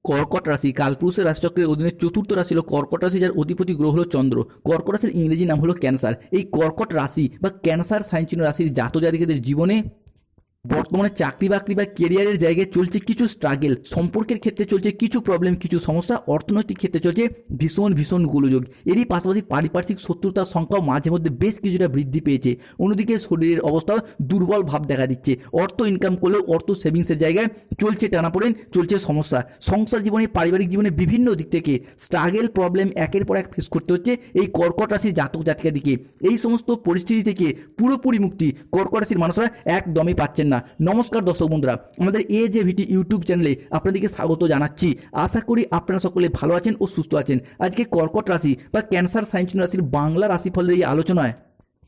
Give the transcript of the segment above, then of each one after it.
কর্কট রাশি কালপুরুষের রাশিচক্রের অধীনে চতুর্থ রাশি হলো কর্কট রাশি, যার অধিপতি গ্রহ হলো চন্দ্র। কর্কট রাশির ইংরেজি নাম হলো ক্যান্সার। এই কর্কট রাশি বা ক্যান্সার সাইন চিহ্ন রাশির জাতজাতিকাদের জীবনে বর্তমানে চাকরি বাকরি বা কেরিয়ারের জায়গায় চলছে কিছু স্ট্রাগেল, সম্পর্কের ক্ষেত্রে চলছে কিছু প্রবলেম, কিছু সমস্যা, অর্থনৈতিক ক্ষেত্রে চলছে ভীষণ গোলযোগ। এরই পাশাপাশি পারিপার্শ্বিক শত্রুতার সংখ্যাও মাঝে মধ্যে বেশ কিছুটা বৃদ্ধি পেয়েছে। অন্যদিকে শরীরের অবস্থাও দুর্বল ভাব দেখা দিচ্ছে। অর্থ ইনকাম করলেও অর্থ সেভিংসের জায়গায় চলছে টানাপোড়েন, চলছে সমস্যা। সংসার জীবনে, পারিবারিক জীবনে বিভিন্ন দিক থেকে স্ট্রাগেল, প্রবলেম একের পর এক ফেস করতে হচ্ছে এই কর্কট রাশির জাতক জাতিকাদিকে। এই সমস্ত পরিস্থিতি থেকে পুরোপুরি মুক্তি কর্কট রাশির মানুষরা একদমই পাচ্ছেন না। নমস্কার দর্শক বন্ধুরা, আমাদের AJVT ইউটিউব চ্যানেলে আপনাদেরকে স্বাগত জানাচ্ছি। আশা করি আপনারা সকলে ভালো আছেন ও সুস্থ আছেন। আজকে কর্কট রাশি বা ক্যান্সার সাইন চিহ্ন রাশির বাংলা রাশিফলের এই আলোচনায়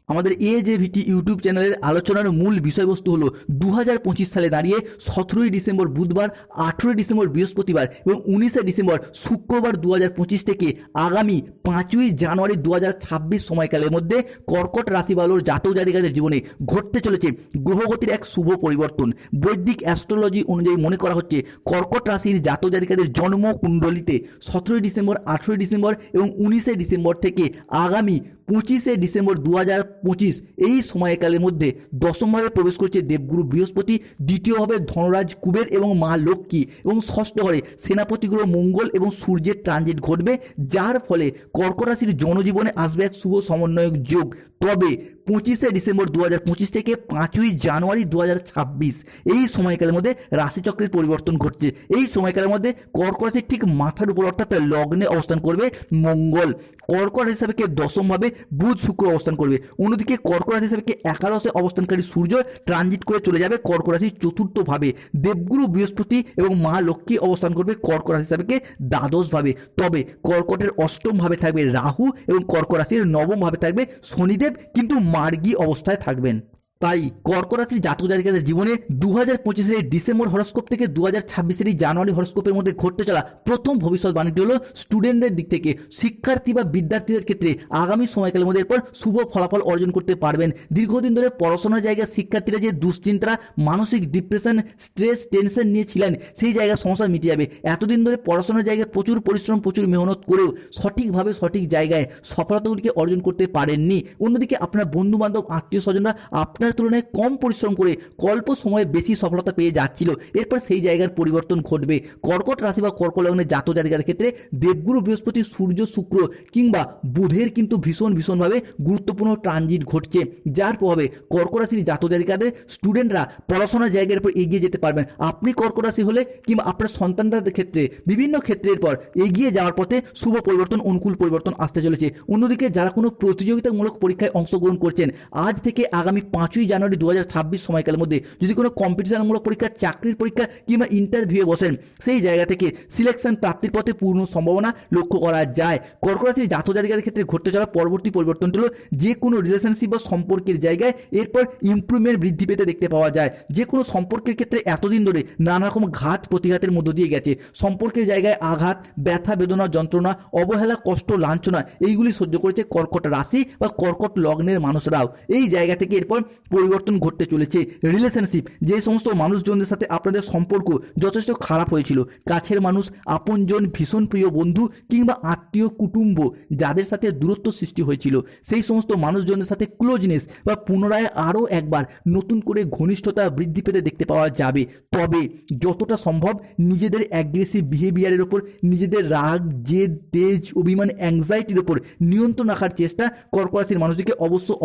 আমাদের AJVT ইউটিউব চ্যানেলের আলোচনার মূল বিষয়বস্তু হলো 2025 সালে দাঁড়িয়ে 17ই ডিসেম্বর বুধবার, 18ই ডিসেম্বর বৃহস্পতিবার এবং 19শে ডিসেম্বর শুক্রবার 2025 থেকে আগামী 5ই জানুয়ারি 2026 সময়কালের মধ্যে কর্কট রাশি বা জাতক জাতিকাদের জীবনে ঘটতে চলেছে গ্রহগতির এক শুভ পরিবর্তন। বৈদিক অ্যাস্ট্রোলজি অনুযায়ী মনে করা হচ্ছে কর্কট রাশির জাতক জাতিকাদের জন্ম কুণ্ডলিতে 17ই ডিসেম্বর, 18ই ডিসেম্বর এবং 19শে ডিসেম্বর থেকে আগামী 25শে ডিসেম্বর 2025 এই সময়কালের মধ্যে দশমভাবে প্রবেশ করছে দেবগুরু বৃহস্পতি, দ্বিতীয়ভাবে ধনরাজ কুবের এবং মা লক্ষ্মী এবং ষষ্ঠ ঘরে সেনাপতি গ্রহ মঙ্গল এবং সূর্যের ট্রানজিট ঘটবে, যার ফলে কর্কট রাশির জনজীবনে আসবে এক শুভ সমন্বয়ক যোগ। তবে 25শে ডিসেম্বর 2025 থেকে 5ই জানুয়ারি 2026 এই সময়কালের মধ্যে রাশিচক্রের পরিবর্তন ঘটছে। এই সময়কালের মধ্যে কর্কট রাশির ঠিক মাথার উপর অর্থাৎ লগ্নে অবস্থান করবে মঙ্গল। কর্কট রাশি হিসাবে দশমভাবে বুধ শুক্র অবস্থান করবে। অন্যদিকে কর্কট রাশি হিসাবে একাদশে অবস্থানকারী সূর্য ট্রানজিট করে চলে যাবে কর্কট রাশির চতুর্থভাবে। দেবগুরু বৃহস্পতি এবং মা লক্ষ্মী অবস্থান করবে কর্কট রাশি হিসাবে দ্বাদশভাবে। তবে কর্কটের অষ্টম ভাবে থাকবে রাহু এবং কর্কট রাশির নবম ভাবে থাকবে শনিদেব, কিন্তু মার্গী অবস্থায় থাকবেন। তাই কর্কট রাশির জাতক জাতিকাদের জীবনে 2025-এর ডিসেম্বর হরস্কোপ থেকে 2026-এর জানুয়ারি হরস্কোপের মধ্যে ঘটতে চলা প্রথম ভবিষ্যৎবাণীটি হলো স্টুডেন্টদের দিক থেকে, শিক্ষার্থী বা বিদ্যার্থীদের ক্ষেত্রে আগামী সময়কালের মধ্যে এরপর শুভ ফলাফল অর্জন করতে পারবেন। দীর্ঘদিন ধরে পড়াশোনার জায়গায় শিক্ষার্থীরা যে দুশ্চিন্তা, মানসিক ডিপ্রেশন, স্ট্রেস, টেনশন নিয়ে ছিলেন, সেই জায়গার সমস্যা মিটে যাবে। এতদিন ধরে পড়াশোনার জায়গায় প্রচুর পরিশ্রম, প্রচুর মেহনত করেও সঠিকভাবে সঠিক জায়গায় সফলতাগুলিকে অর্জন করতে পারেননি। অন্যদিকে আপনার বন্ধু বান্ধব, আত্মীয় স্বজনরা আপনার তুলনায় কম পরিশ্রম করে অল্প সময়ে বেশি সফলতা পেয়ে যাচ্ছিল, এরপর সেই জায়গার পরিবর্তন ঘটবে। কর্কট রাশি বা কর্কট লগ্নের জাতক জাতিকাদের ক্ষেত্রে দেবগুরু বৃহস্পতি, সূর্য, শুক্র কিংবা বুধের কিন্তু ভীষণভাবে গুরুত্বপূর্ণ ট্রানজিট ঘটছে, যার প্রভাবে কর্কট রাশির জাতক জাতিকাদের স্টুডেন্টরা পড়াশোনার জায়গার উপর এগিয়ে যেতে পারবেন। আপনি কর্কট রাশি হলে কিংবা আপনার সন্তানদের ক্ষেত্রে বিভিন্ন ক্ষেত্রের পর এগিয়ে যাওয়ার পথে শুভ পরিবর্তন, অনুকূল পরিবর্তন আসতে চলেছে। অন্যদিকে যারা কোনো প্রতিযোগিতামূলক পরীক্ষায় অংশগ্রহণ করছেন, আজ থেকে আগামী 5ই জানুয়ারি 2026 সময়কালের মধ্যে যদি কোনো কম্পিটিশনমূলক পরীক্ষা, চাকরির পরীক্ষা কিংবা ইন্টারভিউয়ে বসেন, সেই জায়গা থেকে সিলেকশন প্রাপ্তির পথে পূর্ণ সম্ভাবনা লক্ষ্য করা যায়। কর্কট রাশির জাতক জাতিকাদের ক্ষেত্রে ঘটতে চলা পরবর্তী পরিবর্তনটি হলো যে কোনো রিলেশনশিপ বা সম্পর্কের জায়গায় এরপর ইমপ্রুভমেন্ট বৃদ্ধি পেতে দেখতে পাওয়া যায়। যে কোনো সম্পর্কের ক্ষেত্রে এতদিন ধরে নানা রকম ঘাত প্রতিঘাতের মধ্য দিয়ে গেছে, সম্পর্কের জায়গায় আঘাত, ব্যথা, বেদনা, যন্ত্রণা, অবহেলা, কষ্ট, লাঞ্ছনা এইগুলি সহ্য করেছে কর্কট রাশি বা কর্কট লগ্নের মানুষরাও। এই জায়গা থেকে এরপর পরিবর্তন ঘটতে চলেছে। রিলেশনশিপ, যে সমস্ত মানুষজনদের সাথে আপনাদের সম্পর্ক যথেষ্ট খারাপ হয়েছিল, কাছের মানুষ, আপনজন, ভীষণ প্রিয় বন্ধু কিংবা আত্মীয় কুটুম্ব যাদের সাথে দূরত্ব সৃষ্টি হয়েছিল, সেই সমস্ত মানুষজনদের সাথে ক্লোজনেস বা পুনরায় আরও একবার নতুন করে ঘনিষ্ঠতা বৃদ্ধি পেতে দেখতে পাওয়া যাবে। তবে যতটা সম্ভব নিজেদের অ্যাগ্রেসিভ বিহেভিয়ারের ওপর, নিজেদের রাগ, জেদ, তেজ, অভিমান, অ্যাংজাইটির ওপর নিয়ন্ত্রণ রাখার চেষ্টা কর্কট রাশির মানুষদেরকে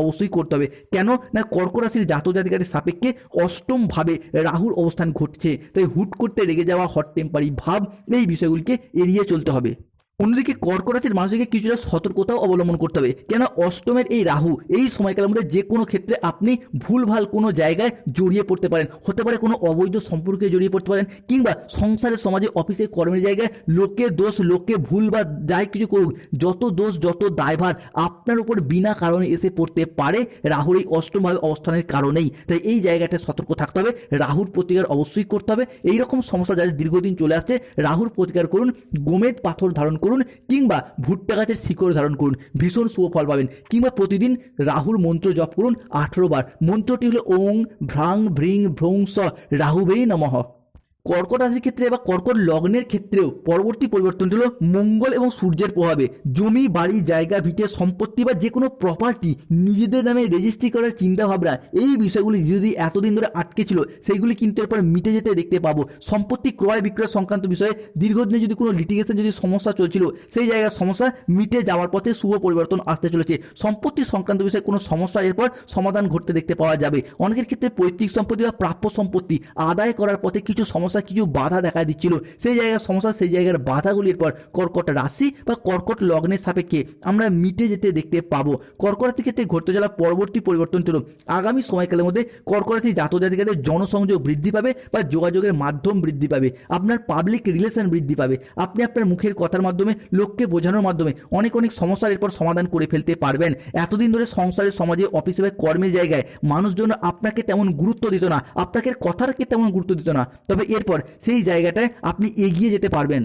অবশ্যই করতে হবে। কেন না কর্কট রাশির জাতক জাতিকাদের সাপেক্ষে অষ্টম ভাবে রাহুর অবস্থান ঘটছে, তাই হুট করতে রেগে যাওয়া, হট টেম্পারি ভাব, এই বিষয়গুলিকে এড়িয়ে চলতে হবে। অন্যদিকে কর্কট রাশির মানুষকে কিছুটা সতর্কতাও অবলম্বন করতে হবে, কেন অষ্টমের এই রাহু এই সময়কালের মধ্যে যে কোনো ক্ষেত্রে আপনি ভুলভাল কোনো জায়গায় জড়িয়ে পড়তে পারেন। হতে পারে কোনো অবৈধ সম্পর্কে জড়িয়ে পড়তে পারেন, কিংবা সংসারের, সমাজে, অফিসে, কর্মের জায়গায় লোকের দোষ, লোকে ভুল বা যাই কিছু করুক, যত দোষ, যত দায়ভার আপনার উপর বিনা কারণে এসে পড়তে পারে রাহুর এই অষ্টমভাবে অবস্থানের কারণেই। তাই এই জায়গাটা সতর্ক থাকতে হবে, রাহুর প্রতিকার অবশ্যই করতে হবে। এইরকম সমস্যা যাদের দীর্ঘদিন চলে আসছে, রাহুর প্রতিকার করুন, গোমেদ পাথর ধারণ করুন কিংবা ভুট্টা গাছের শিকড় ধারণ করুন, ভীষণ শুভ ফল পাবেন। কিংবা প্রতিদিন রাহুর মন্ত্র জপ করুন 18 বার। মন্ত্রটি হলো ওং ভ্রাং ভ্রিং ভ্রং স রাহুবেই নমঃ। কর্কট রাশির ক্ষেত্রে বা কর্কট লগ্নের ক্ষেত্রেও পরবর্তী পরিবর্তন হলো মঙ্গল এবং সূর্যের প্রভাবে জমি, বাড়ি, জায়গা, ভিটে, সম্পত্তি বা যে কোনো প্রপার্টি নিজেদের নামে রেজিস্ট্রি করার চিন্তাভাবনা, এই বিষয়গুলি যদি এতদিন ধরে আটকে ছিল সেইগুলি কিন্তু এরপর মিটে যেতে দেখতে পাবো। সম্পত্তি ক্রয় বিক্রয় সংক্রান্ত বিষয়ে দীর্ঘদিনে যদি কোনো লিটিগেশন যদি সমস্যা চলছিল সেই জায়গার সমস্যা মিটে যাওয়ার পথে শুভ পরিবর্তন আসতে চলেছে। সম্পত্তি সংক্রান্ত বিষয়ে কোনো সমস্যা এরপর সমাধান ঘটতে দেখতে পাওয়া যাবে। অনেকের ক্ষেত্রে পৈতৃক সম্পত্তি বা প্রাপ্য সম্পত্তি আদায় করার পথে কিছু সমস্যা, কিছু বাধা দেখা দিচ্ছিল, সেই জায়গার সমস্যা, সেই জায়গার বাধাগুলির পর কর্কট রাশি বা কর্কট লগ্নের সাপেক্ষে আমরা মিটে যেতে দেখতে পাবো। কর্কট রাশির ক্ষেত্রে ঘটতে চলা পরবর্তী পরিবর্তন ছিল আগামী সময়কালের মধ্যে কর্কট রাশি জাতক জাতিকাদের জনসংযোগ বৃদ্ধি পাবে বা যোগাযোগের মাধ্যম বৃদ্ধি পাবে, আপনার পাবলিক রিলেশন বৃদ্ধি পাবে, আপনি আপনার মুখের কথার মাধ্যমে লোককে বোঝানোর মাধ্যমে অনেক সমস্যার এরপর সমাধান করে ফেলতে পারবেন। এতদিন ধরে সংসারে, সমাজে, অফিসে বা কর্মের জায়গায় মানুষজন আপনাকে তেমন গুরুত্ব দিত না, আপনাকে কথাকে তেমন গুরুত্ব দিত না, তবে এরপর সেই জায়গাটায় আপনি এগিয়ে যেতে পারবেন।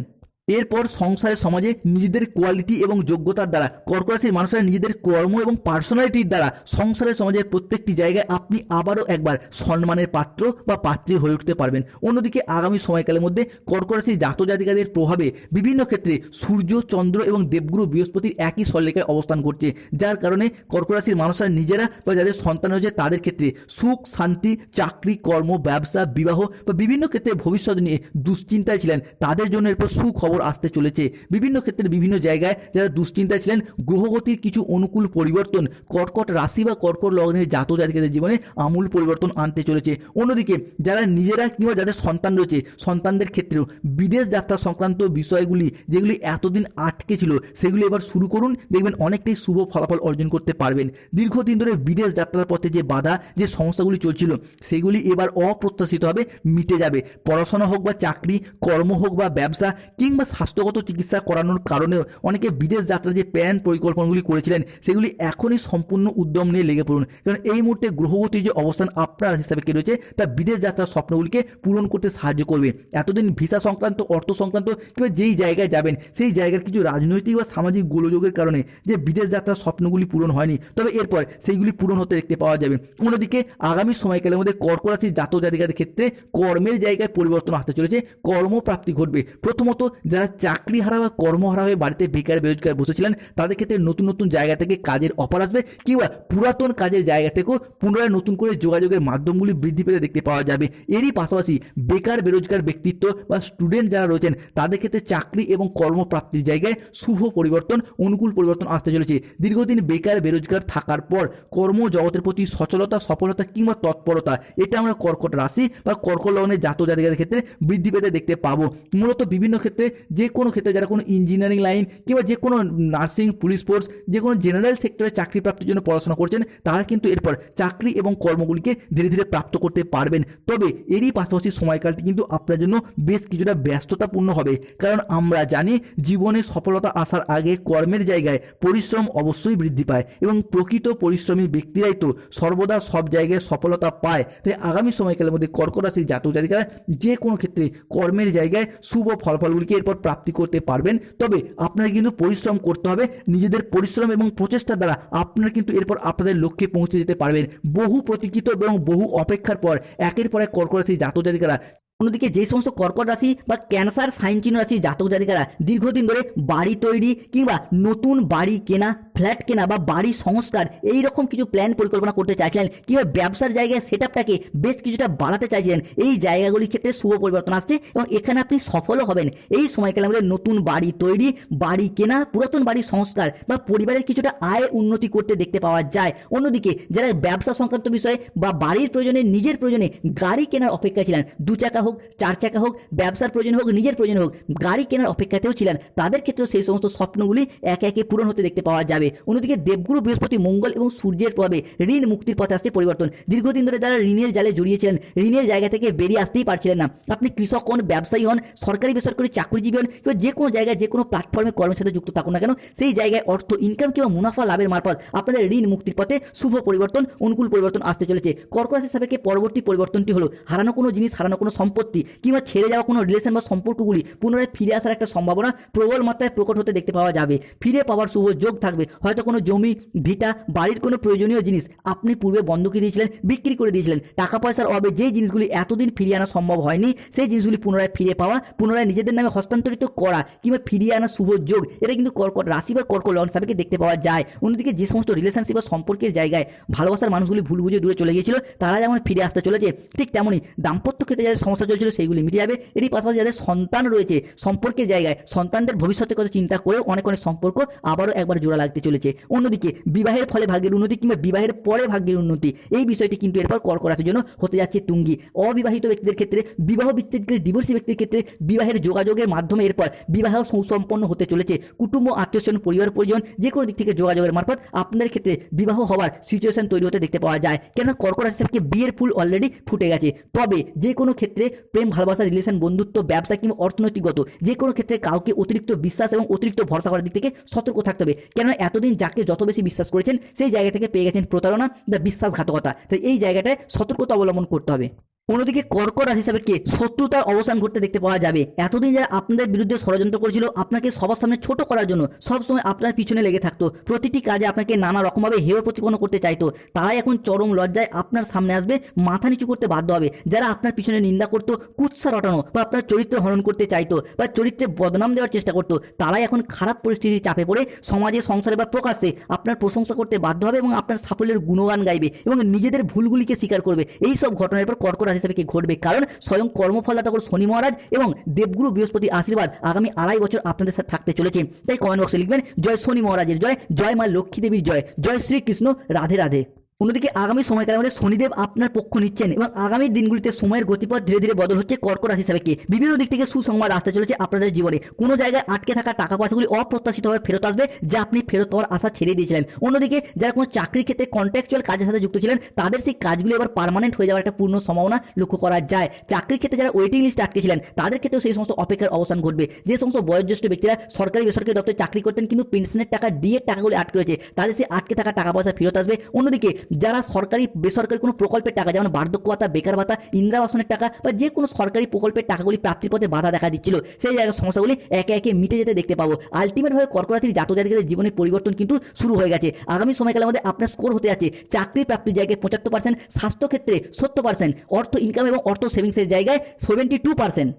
এরপর সংসারে, সমাজে নিজেদের কোয়ালিটি এবং যোগ্যতার দ্বারা কর্কট রাশির মানুষরা নিজেদের কর্ম এবং পার্সোনালিটির দ্বারা সংসারে, সমাজের প্রত্যেকটি জায়গায় আপনি আবারও একবার সম্মানের পাত্র বা পাত্রী হয়ে উঠতে পারবেন। অন্যদিকে আগামী সময়কালের মধ্যে কর্কট রাশির জাতক জাতিকাদের প্রভাবে বিভিন্ন ক্ষেত্রে সূর্য, চন্দ্র এবং দেবগুরু বৃহস্পতির একই সরলরেখায় অবস্থান করছে, যার কারণে কর্কট রাশির মানুষরা নিজেরা বা যাদের সন্তান হয়েছে তাদের ক্ষেত্রে সুখ, শান্তি, চাকরি, কর্ম, ব্যবসা, বিবাহ বা বিভিন্ন ক্ষেত্রে ভবিষ্যৎ নিয়ে দুশ্চিন্তায় ছিলেন, তাদের জন্য এরপর সুখবর আসতে চলেছে। বিভিন্ন ক্ষেত্রে বিভিন্ন জায়গায় যারা দুশ্চিন্তায় ছিলেন, গ্রহগতির কিছু অনুকূল পরিবর্তন কর্কট রাশি বা কর্কট লগ্নের জাতক জাতিকাদের জীবনে আমূল পরিবর্তন আনতে চলেছে। অন্যদিকে যারা নিজেরা কিংবা যাদের সন্তান রয়েছে সন্তানদের ক্ষেত্রেও বিদেশ যাত্রা সংক্রান্ত বিষয়গুলি যেগুলি এতদিন আটকে ছিল সেগুলি এবার শুরু করুন, দেখবেন অনেকটাই শুভ ফলাফল অর্জন করতে পারবেন। দীর্ঘদিন ধরে বিদেশ যাত্রার পথে যে বাধা, যে সমস্যাগুলি চলছিল সেগুলি এবার অপ্রত্যাশিতভাবে মিটে যাবে। পড়াশোনা হোক বা চাকরি, কর্ম হোক বা ব্যবসা কিংবা স্বাস্থ্যগত চিকিৎসা করানোর কারণেও অনেকে বিদেশ যাত্রার যে প্ল্যান পরিকল্পনাগুলি করেছিলেন সেগুলি এখনই সম্পূর্ণ উদ্যম নিয়ে লেগে পড়ুন, কারণ এই মুহূর্তে গ্রহগতির যে অবস্থান আপনার হিসাবে কি রয়েছে তা বিদেশ যাত্রার স্বপ্নগুলিকে পূরণ করতে সাহায্য করবে। এতদিন ভিসা সংক্রান্ত, অর্থ সংক্রান্ত কিংবা যেই জায়গায় যাবেন সেই জায়গার কিছু রাজনৈতিক বা সামাজিক গোলযোগের কারণে যে বিদেশ যাত্রার স্বপ্নগুলি পূরণ হয়নি, তবে এরপর সেইগুলি পূরণ হতে দেখতে পাওয়া যাবে। অন্যদিকে আগামী সময়কালের মধ্যে কর্কট রাশির জাতক জাতিকাদের ক্ষেত্রে কর্মের জায়গায় পরিবর্তন আসতে চলেছে, কর্মপ্রাপ্তি ঘটবে। প্রথমত যারা চাকরি হারা বা কর্মহারা হয়ে বাড়িতে বেকার বেরোজগার বসেছিলেন তাদের ক্ষেত্রে নতুন নতুন জায়গা থেকে কাজের অফার আসবে, কিংবা পুরাতন কাজের জায়গা থেকেও পুনরায় নতুন করে যোগাযোগের মাধ্যমগুলি বৃদ্ধি পেতে দেখতে পাওয়া যাবে। এরই পাশাপাশি বেকার বেরোজগার ব্যক্তিত্ব বা স্টুডেন্ট যারা রয়েছেন তাদের ক্ষেত্রে চাকরি এবং কর্মপ্রাপ্তির জায়গায় শুভ পরিবর্তন, অনুকূল পরিবর্তন আসতে চলেছে। দীর্ঘদিন বেকার বেরোজগার থাকার পর কর্মজগতের প্রতি সচলতা, সফলতা কিংবা তৎপরতা এটা আমরা কর্কট রাশি বা কর্কট লগ্নের জাতক জাতিকাদের ক্ষেত্রে বৃদ্ধি পেতে দেখতে পাবো। মূলত বিভিন্ন ক্ষেত্রে যে কোনো ক্ষেত্রে যারা কোনো ইঞ্জিনিয়ারিং লাইন কিংবা যে কোনো নার্সিং, পুলিশ ফোর্স, যে কোনো জেনারেল সেক্টরে চাকরি প্রাপ্তির জন্য পড়াশোনা করছেন তারা কিন্তু এরপর চাকরি এবং কর্মগুলিকে ধীরে ধীরে প্রাপ্ত করতে পারবেন। তবে এরই পাশাপাশি সময়কালটি কিন্তু আপনার জন্য বেশ কিছুটা ব্যস্ততাপূর্ণ হবে, কারণ আমরা জানি জীবনে সফলতা আসার আগে কর্মের জায়গায় পরিশ্রম অবশ্যই বৃদ্ধি পায় এবং প্রকৃত পরিশ্রমী ব্যক্তিরাই তো সর্বদা সব জায়গায় সফলতা পায়। তাই আগামী সময়কালের মধ্যে কর্কট রাশির জাতক জাতিকারা যে কোনো ক্ষেত্রে কর্মের জায়গায় শুভ ফলাফলগুলিকে এরপর প্রাপ্তি করতে পারবেন। তবে আপনাকে কিন্তু পরিশ্রম করতে হবে, নিজেদের পরিশ্রম এবং প্রচেষ্টার দ্বারা আপনারা কিন্তু এরপর আপনাদের লক্ষ্যে পৌঁছে যেতে পারবেন। বহু প্রতীক্ষিত এবং বহু অপেক্ষার পর একের পর এক কর্কট রাশির জাতক জাতিকারা, অন্যদিকে যে সমস্ত কর্কট রাশি বা ক্যান্সার সাইন চিহ্ন রাশির জাতক জাতিকারা দীর্ঘদিন ধরে বাড়ি তৈরি কিংবা নতুন বাড়ি কেনা, ফ্ল্যাট কেনা বা বাড়ি সংস্কার এই রকম কিছু প্ল্যান পরিকল্পনা করতে চাইছিলেন, কিংবা ব্যবসার জায়গায় সেটআপটাকে বেশ কিছুটা বাড়াতে চাইছিলেন, এই জায়গাগুলির ক্ষেত্রে শুভ পরিবর্তন আসছে এবং এখানে আপনি সফলও হবেন। এই সময়কালে আমাদের নতুন বাড়ি তৈরি, বাড়ি কেনা, পুরাতন বাড়ি সংস্কার বা পরিবারের কিছুটা আয় উন্নতি করতে দেখতে পাওয়া যায়। অন্যদিকে যারা ব্যবসা সংক্রান্ত বিষয়ে বা বাড়ির প্রয়োজনে, নিজের প্রয়োজনে গাড়ি কেনার অপেক্ষা ছিলেন, 2 চাকা হোক, 4 চাকা হোক, ব্যবসার প্রয়োজন হোক, নিজের প্রয়োজন হোক, গাড়ি কেনার অপেক্ষাতেও ছিলেন, তাদের ক্ষেত্রেও সেই সমস্ত স্বপ্নগুলি একে একে পূরণ হতে দেখতে পাওয়া যাবে। অন্যদিকে দেবগুরু বৃহস্পতি, মঙ্গল এবং সূর্যের প্রভাবে ঋণ মুক্তির পথে আসতে পরিবর্তন। দীর্ঘদিন ধরে যারা ঋণের জালে জড়িয়েছিলেন, ঋণের জায়গা থেকে বেরিয়ে আসতেই পারছিলেন না, আপনি কৃষক হন, ব্যবসায়ী হন, সরকারি বেসরকারি চাকরিজীবী হন, কিংবা যে কোনো জায়গায় যে কোনো প্ল্যাটফর্মে কর্মের সাথে যুক্ত থাকুন না কেন, সেই জায়গায় অর্থ ইনকাম কিংবা মুনাফা লাভের মারফত আপনাদের ঋণ মুক্তির পথে শুভ পরিবর্তন, অনুকূল পরিবর্তন আসতে চলেছে। কর্কট রাশির সাপেক্ষে পরবর্তী পরিবর্তনটি হলো হারানো কোনো জিনিস, হারানো কোনো সম্পত্তি কিংবা ছেড়ে যাওয়া কোনো রিলেশন বা সম্পর্কগুলি পুনরায় ফিরে আসার একটা সম্ভাবনা প্রবল মাত্রায় প্রকট হতে দেখতে পাওয়া যাবে। ফিরে পাওয়ার শুভ যোগ থাকবে, হয়তো কোনো জমি, ভিটা, বাড়ির কোনো প্রয়োজনীয় জিনিস আপনি পূর্বে বন্ধকি দিয়েছিলেন, বিক্রি করে দিয়েছিলেন। টাকা পয়সার অভাবে যে জিনিসগুলি এতদিন ফিরিয়ে আনা সম্ভব হয়নি, সেই জিনিসগুলি পুনরায় ফিরে পাওয়া, পুনরায় নিজেদের নামে হস্তান্তরিত করা কিংবা ফিরিয়ে আনা শুভ যোগ, এটা কিন্তু কর্কট রাশি বা কর্কট লগ্ন সাপেক্ষে দেখতে পাওয়া যায়। অন্যদিকে যে সমস্ত রিলেশনশিপ বা সম্পর্কের জায়গায় ভালোবাসার মানুষগুলি ভুল বুঝে দূরে চলে গিয়েছিল, তারা যেমন ফিরে আসতে চলেছে, ঠিক তেমনই দাম্পত্য ক্ষেত্রে যাদের সমস্যা চলছিল সেইগুলি মিটে যাবে। এরই পাশাপাশি যাদের সন্তান রয়েছে, সম্পর্কের জায়গায় সন্তানদের ভবিষ্যতের কথা চিন্তা করে অনেক অনেক সম্পর্ক আবারও একবার জোড়া লাগতে চলেছে। অন্যদিকে বিবাহের ফলে ভাগ্যের উন্নতি কিংবা বিবাহের পরে ভাগ্যের উন্নতি, এই বিষয়টি কিন্তু এরপর কর্কট রাশির জন্য হতে যাচ্ছে তুঙ্গি। অবিবাহিত ব্যক্তিদের ক্ষেত্রে, বিবাহ বিচ্ছেদকারী ডিভোর্সি ব্যক্তির ক্ষেত্রে বিবাহের যোগাযোগের মাধ্যমে এরপর বিবাহ সুসম্পন্ন হতে চলেছে। কুটুম্ব, আত্মীয়স্বজন, পরিবার পরিজন যে কোনো দিক থেকে যোগাযোগের মারফত আপনাদের ক্ষেত্রে বিবাহ হওয়ার সিচুয়েশন তৈরি হতে দেখতে পাওয়া যায়। কেননা কর্কট রাশি থেকে বিয়ের ফুল অলরেডি ফুটে গেছে। তবে যে কোনো ক্ষেত্রে প্রেম, ভালোবাসা, রিলেশন, বন্ধুত্ব, ব্যবসা কিংবা অর্থনৈতিকগত যে কোনো ক্ষেত্রে কাউকে অতিরিক্ত বিশ্বাস এবং অতিরিক্ত ভরসা করার দিক থেকে সতর্ক থাকতে হবে। কেননা এতদিন যাকে যত বেশি বিশ্বাস করেছেন সেই জায়গা থেকে পেয়ে গেছেন প্রতারণা বা বিশ্বাসঘাতকতা। তাই এই জায়গাটায় সতর্কতা অবলম্বন করতে হবে। অন্যদিকে কর্কট রাশি হিসাবে কে শত্রুতার অবসান ঘটতে দেখতে পাওয়া যাবে। এতদিন যারা আপনাদের বিরুদ্ধে ষড়যন্ত্র করেছিল, আপনাকে সবার সামনে ছোট করার জন্য সবসময় আপনার পিছনে লেগে থাকতো, প্রতিটি কাজে আপনাকে নানা রকমভাবে হেয় প্রতিপন্ন করতে চাইতো, তারাই এখন চরম লজ্জায় আপনার সামনে আসবে, মাথা নিচু করতে বাধ্য হবে। যারা আপনার পিছনে নিন্দা করতো, কুৎসা রটানো বা আপনার চরিত্র হনন করতে চাইতো বা চরিত্রে বদনাম দেওয়ার চেষ্টা করতো, তারাই এখন খারাপ পরিস্থিতির চাপে পড়ে সমাজে, সংসারে বা প্রকাশ্যে আপনার প্রশংসা করতে বাধ্য হবে এবং আপনার সাফল্যের গুণগান গাইবে এবং নিজেদের ভুলগুলিকে স্বীকার করবে। এই সব ঘটনার পর কর্কট রাশি হিসাবে কি ঘটবে, কারণ স্বয়ং কর্মফলদাতা শনি মহারাজ এবং দেবগুরু বৃহস্পতির আশীর্বাদ আগামী 2.5 বছর আপনাদের সাথে থাকতে চলেছে। তাই কমেন্ট বক্সে লিখবেন জয় শনি মহারাজের জয়, জয় মা লক্ষ্মী দেবীর জয়, জয় শ্রীকৃষ্ণ, রাধে রাধে। অন্যদিকে আগামী সময়কালের মধ্যে শনিদেব আপনার পক্ষ নিচ্ছেন এবং আগামী দিনগুলিতে সময়ের গতিপথ ধীরে ধীরে বদল হচ্ছে কর্কট রাশি হিসাবে কি বিভিন্ন দিক থেকে সুসংবাদ আসতে চলেছে আপনাদের জীবনে। কোনো জায়গায় আটকে থাকা টাকা পয়সাগুলি অপ্রত্যাশিতভাবে ফেরত আসবে, যা আপনি ফেরত পাওয়ার আশা ছেড়ে দিয়েছিলেন। অন্যদিকে যারা কোনো চাকরির ক্ষেত্রে কন্ট্রাকচুয়াল কাজের সাথে যুক্ত ছিলেন, তাদের সেই কাজগুলি এবার পার্মানেন্ট হয়ে যাওয়ার একটা পূর্ণ সম্ভাবনা লক্ষ্য করা যায়। চাকরির ক্ষেত্রে যারা ওয়েটিং লিস্ট আটকে ছিলেন, তাদের ক্ষেত্রেও সেই সমস্ত অপেক্ষার অবসান ঘটবে। যে সমস্ত বয়োজ্যেষ্ঠ ব্যক্তিরা সরকারি বেসরকারি দপ্তরে চাকরি করতেন কিন্তু পেনশনের টাকা দিয়ে টাকাগুলি আটকে রয়েছে, তাদের সেই আটকে থাকা টাকা পয়সা ফেরত আসবে। অন্যদিকে যারা সরকারি বেসরকারি কোনো প্রকল্পের টাকা, যেমন বার্ধক্য ভাতা, বেকার ভাতা, ইন্দিরা আবাসনের টাকা বা যে কোনো সরকারি প্রকল্পের টাকাগুলি প্রাপ্তির পথে বাধা দেখা দিচ্ছিল, সেই জায়গার সমস্যাগুলি একে একে মিটে যেতে দেখতে পাবো। আলটিমেটভাবে কর্কট রাশির জাতক জাতিকাদের জীবনের পরিবর্তন কিন্তু শুরু হয়ে গেছে। আগামী সময়কালের মধ্যে আপনার স্কোর হতে যাচ্ছে চাকরি প্রাপ্তির জায়গায় 75%, স্বাস্থ্যক্ষেত্রে 70%, অর্থ ইনকাম এবং অর্থ সেভিংসের জায়গায় 72%,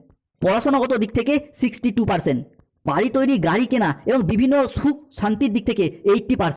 পড়াশোনাগত দিক থেকে 62%, বাড়ি তৈরি, গাড়ি কেনা এবং বিভিন্ন সুখ শান্তির দিক থেকে 80%।